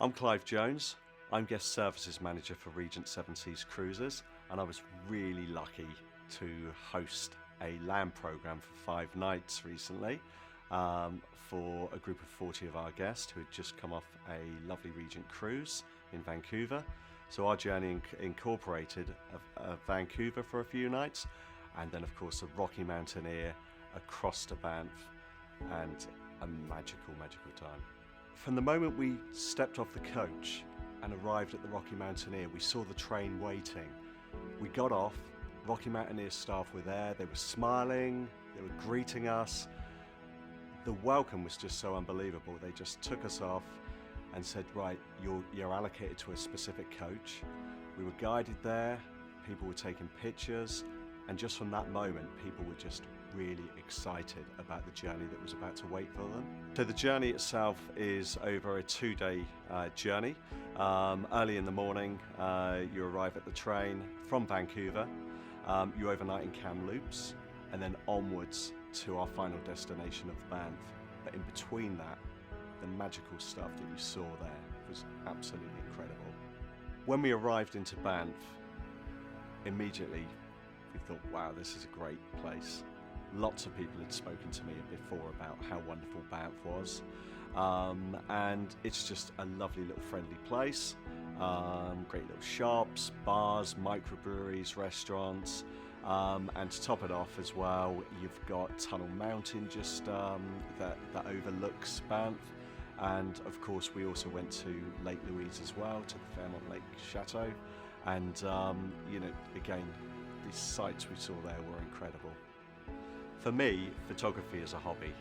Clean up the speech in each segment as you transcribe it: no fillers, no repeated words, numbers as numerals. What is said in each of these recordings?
I'm Clive Jones. I'm Guest Services Manager for Regent Seven Seas Cruises, and I was really lucky to host a land program for 5 nights recently for a group of 40 of our guests who had just come off a lovely Regent cruise in Vancouver. So our journey incorporated Vancouver for a few nights, and then of course a Rocky Mountaineer across to Banff, and a magical time. From the moment we stepped off the coach and arrived at the Rocky Mountaineer, we saw the train waiting. We got off, Rocky Mountaineer staff were there, they were smiling, they were greeting us. The welcome was just so unbelievable. They just took us off and said, right, you're allocated to a specific coach. We were guided there, people were taking pictures, and just from that moment, people were just really excited about the journey that was about to wait for them. So the journey itself is over a 2-day journey. Early in the morning, you arrive at the train from Vancouver. You overnight in Kamloops, and then onwards to our final destination of Banff. But in between that, the magical stuff that you saw there was absolutely incredible. When we arrived into Banff, immediately we thought, wow, this is a great place. Lots of people had spoken to me before about how wonderful Banff was, and it's just a lovely little friendly place. Great little shops, bars, microbreweries, restaurants, and to top it off as well, you've got Tunnel Mountain just that overlooks Banff, and of course we also went to Lake Louise as well, to the Fairmont Lake Chateau, and you know, again, the sights we saw there were incredible. For me, photography is a hobby,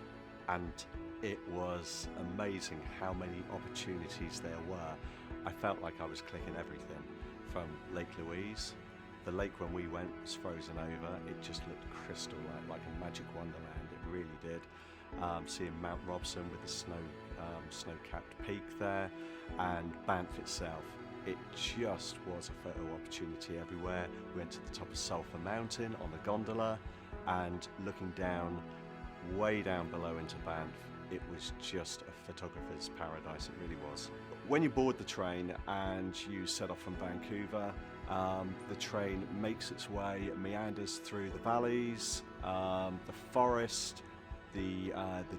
and it was amazing how many opportunities there were. I felt like I was clicking everything from Lake Louise. The lake when we went was frozen over. It just looked crystal like a magic wonderland. It really did. Seeing Mount Robson with the snow-capped peak there, and Banff itself. It just was a photo opportunity everywhere. We went to the top of Sulphur Mountain on the gondola, and looking down, way down below into Banff, it was just a photographer's paradise, it really was. When you board the train and you set off from Vancouver, the train makes its way, meanders through the valleys, the forest, the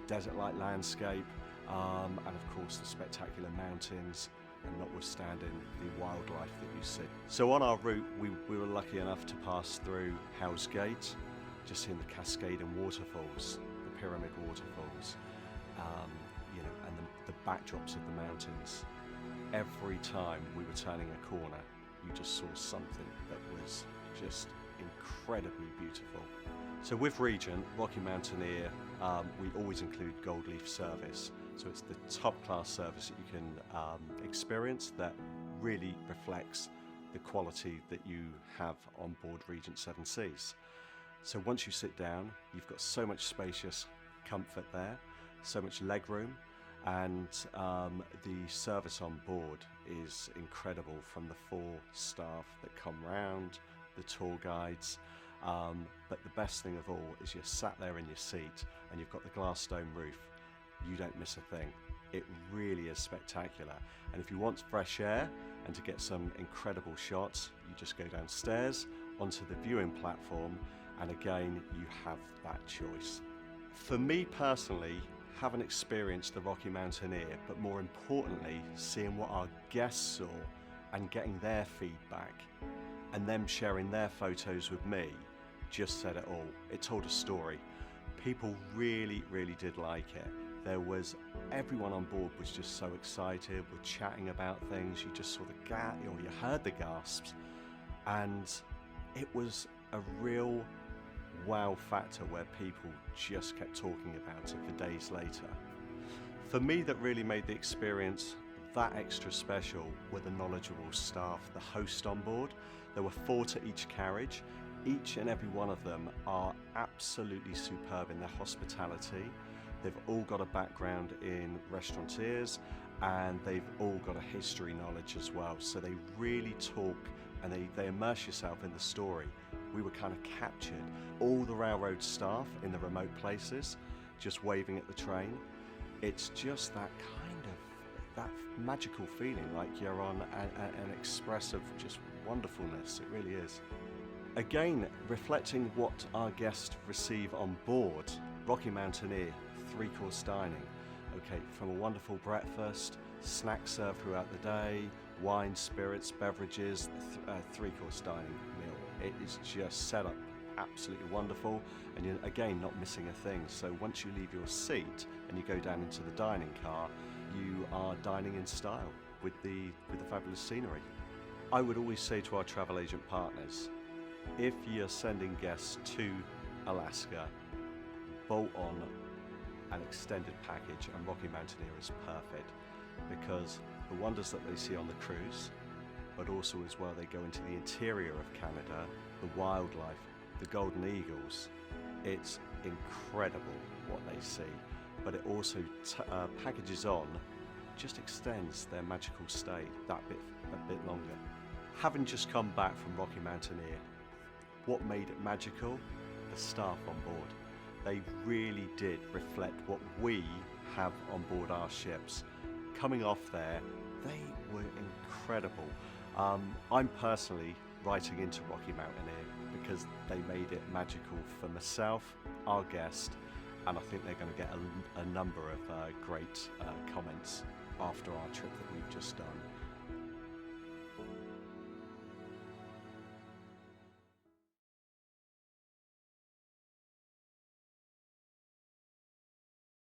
desert-like landscape, and of course the spectacular mountains, and notwithstanding the wildlife that you see. So on our route, we were lucky enough to pass through Hell's Gate, just seeing the cascading waterfalls, the pyramid waterfalls, you know, and the backdrops of the mountains. Every time we were turning a corner, you just saw something that was just incredibly beautiful. So with Regent, Rocky Mountaineer, we always include Gold Leaf service. So it's the top class service that you can experience that really reflects the quality that you have on board Regent Seven Seas. So once you sit down, you've got so much spacious comfort there, so much legroom, and the service on board is incredible, from the 4 staff that come round, the tour guides, but the best thing of all is you're sat there in your seat and you've got the glass stone roof. You don't miss a thing. It really is spectacular, and if you want fresh air and to get some incredible shots, you just go downstairs onto the viewing platform, and again you have that choice. For me personally, having experienced the Rocky Mountaineer, but more importantly seeing what our guests saw and getting their feedback and them sharing their photos with me, just said it all. It told a story. People really did like it. There was, everyone on board was just so excited, we're chatting about things, you just saw you heard the gasps, and it was a real wow factor where people just kept talking about it for days later. For me, that really made the experience that extra special were the knowledgeable staff, the host on board. There were 4 to each carriage. Each and every one of them are absolutely superb in their hospitality. They've all got a background in restaurateurs, and they've all got a history knowledge as well. So they really talk and they immerse yourself in the story. We were kind of captured. All the railroad staff in the remote places, just waving at the train. It's just that kind of that magical feeling, like you're on an express of just wonderfulness. It really is. Again, reflecting what our guests receive on board, Rocky Mountaineer, 3-course dining. Okay, from a wonderful breakfast, snacks served throughout the day, wine, spirits, beverages, 3-course dining meal. It is just set up absolutely wonderful, and you're again not missing a thing. So once you leave your seat and you go down into the dining car, you are dining in style with the fabulous scenery. I would always say to our travel agent partners, if you're sending guests to Alaska, bolt on an extended package, and Rocky Mountaineer is perfect, because the wonders that they see on the cruise, but also as well they go into the interior of Canada, the wildlife, the golden eagles. It's incredible what they see, but it also packages on, just extends their magical stay that bit longer. Having just come back from Rocky Mountaineer, what made it magical? The staff on board. They really did reflect what we have on board our ships. Coming off there, they were incredible. I'm personally writing into Rocky Mountaineer because they made it magical for myself, our guest, and I think they're going to get a number of great comments after our trip that we've just done.